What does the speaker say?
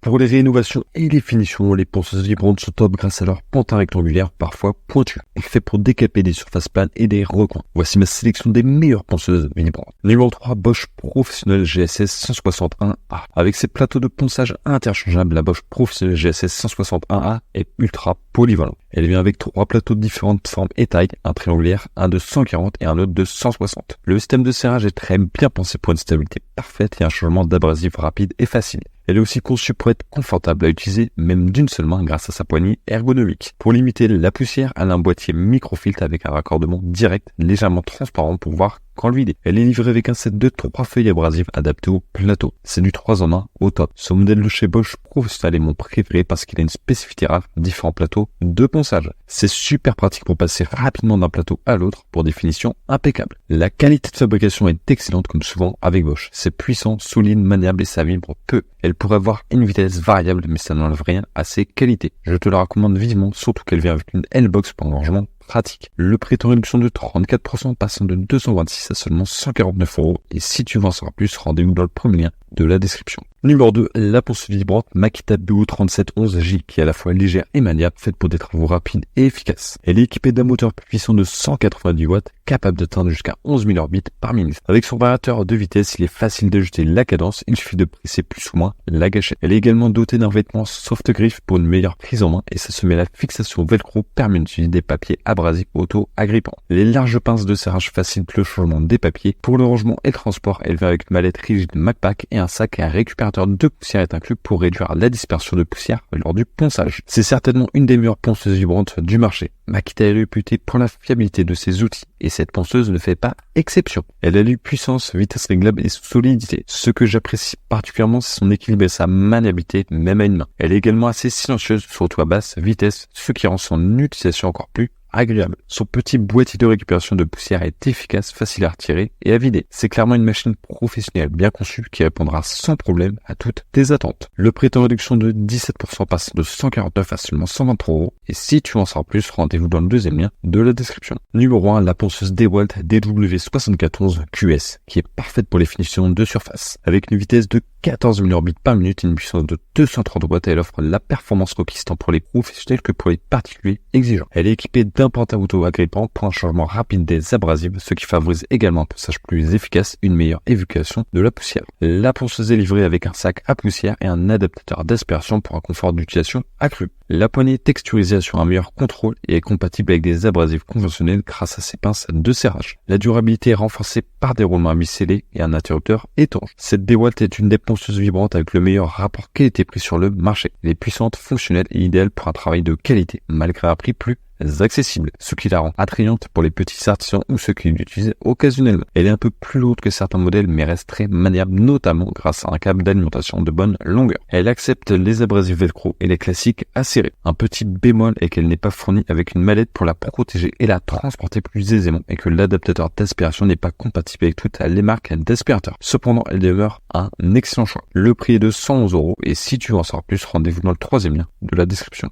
Pour les rénovations et les finitions, les ponceuses vibrantes sont top grâce à leur pantin rectangulaire, parfois pointu, fait pour décaper des surfaces planes et des recoins. Voici ma sélection des meilleures ponceuses vibrantes. Numéro 3, Bosch Professionnel GSS 161A. Avec ses plateaux de ponçage interchangeables, la Bosch Professionnel GSS 161A est ultra polyvalente. Elle vient avec 3 plateaux de différentes formes et tailles, un triangulaire, un de 140 et un autre de 160. Le système de serrage est très bien pensé pour une stabilité parfaite et un changement d'abrasif rapide et facile. Elle est aussi conçue pour être confortable à utiliser même d'une seule main grâce à sa poignée ergonomique. Pour limiter la poussière, elle a un boîtier microfiltre avec un raccordement direct légèrement transparent pour voir quand le vider. Elle est livrée avec un set de 3 feuilles abrasives adaptées au plateau. C'est du 3 en 1 au top. Ce modèle de chez Bosch Professionnel est mon préféré parce qu'il a une spécificité rare, différents plateaux de ponçage. C'est super pratique pour passer rapidement d'un plateau à l'autre pour des finitions impeccables. La qualité de fabrication est excellente comme souvent avec Bosch. C'est puissant, solide, maniable et ça vibre peu. Elle pourrait avoir une vitesse variable mais ça n'enlève rien à ses qualités. Je te la recommande vivement, surtout qu'elle vient avec une L-Box pour un rangement pratique. Le prix est en réduction de 34%, passant de 226 à seulement 149 €. Et si tu veux en savoir plus, rendez-vous dans le premier lien de la description. Numéro 2, la ponceuse vibrante Makita Duo 3711J qui est à la fois légère et maniable, faite pour des travaux rapides et efficaces. Elle est équipée d'un moteur puissant de 190 watts, capable d'atteindre jusqu'à 11 000 orbites par minute. Avec son variateur de vitesse, il est facile d'ajuster la cadence, il suffit de presser plus ou moins la gâchette. Elle est également dotée d'un vêtement soft grip pour une meilleure prise en main et ça se met la fixation velcro permet d'utiliser des papiers abrasifs auto-agrippants. Les larges pinces de serrage facilitent le changement des papiers. Pour le rangement et le transport, elle vient avec une mallette rigide MacPack et un sac et un récupérateur de poussière est inclus pour réduire la dispersion de poussière lors du ponçage. C'est certainement une des meilleures ponceuses vibrantes du marché. Makita est réputée pour la fiabilité de ses outils et cette ponceuse ne fait pas exception. Elle allie puissance, vitesse réglable et solidité. Ce que j'apprécie particulièrement, c'est son équilibre et sa maniabilité, même à une main. Elle est également assez silencieuse, surtout à basse vitesse, ce qui rend son utilisation encore plus agréable. Son petit boîtier de récupération de poussière est efficace, facile à retirer et à vider. C'est clairement une machine professionnelle bien conçue qui répondra sans problème à toutes tes attentes. Le prix est en réduction de 17%, passant de 149 à seulement 123 €. Et si tu en sauras plus, rendez-vous dans le deuxième lien de la description. Numéro 1, la ponceuse DeWalt DW74QS qui est parfaite pour les finitions de surface. Avec une vitesse de 14 000 orbites par minute et une puissance de 230 watts, elle offre la performance requise tant pour les professionnels que pour les particuliers exigeants. Elle est équipée d'un pantin auto-agrippant pour un changement rapide des abrasives, ce qui favorise également un ponçage plus efficace et une meilleure évacuation de la poussière. La ponceuse est livrée avec un sac à poussière et un adaptateur d'aspersion pour un confort d'utilisation accru. La poignée est texturisée sur un meilleur contrôle et est compatible avec des abrasifs conventionnels grâce à ses pinces de serrage. La durabilité est renforcée par des roulements à vis scellés et un interrupteur étanche. Cette DeWalt est une des ponceuses vibrantes avec le meilleur rapport qualité-prix sur le marché. Elle est puissante, fonctionnelle et idéale pour un travail de qualité, malgré un prix plus accessible, ce qui la rend attrayante pour les petits artisans ou ceux qui l'utilisent occasionnellement. Elle est un peu plus lourde que certains modèles mais reste très maniable, notamment grâce à un câble d'alimentation de bonne longueur. Elle accepte les abrasifs velcro et les classiques acérés. Un petit bémol est qu'elle n'est pas fournie avec une mallette pour la protéger et la transporter plus aisément et que l'adaptateur d'aspiration n'est pas compatible avec toutes les marques d'aspirateurs. Cependant, elle demeure un excellent choix. Le prix est de 111 € et si tu veux en savoir plus, rendez-vous dans le troisième lien de la description.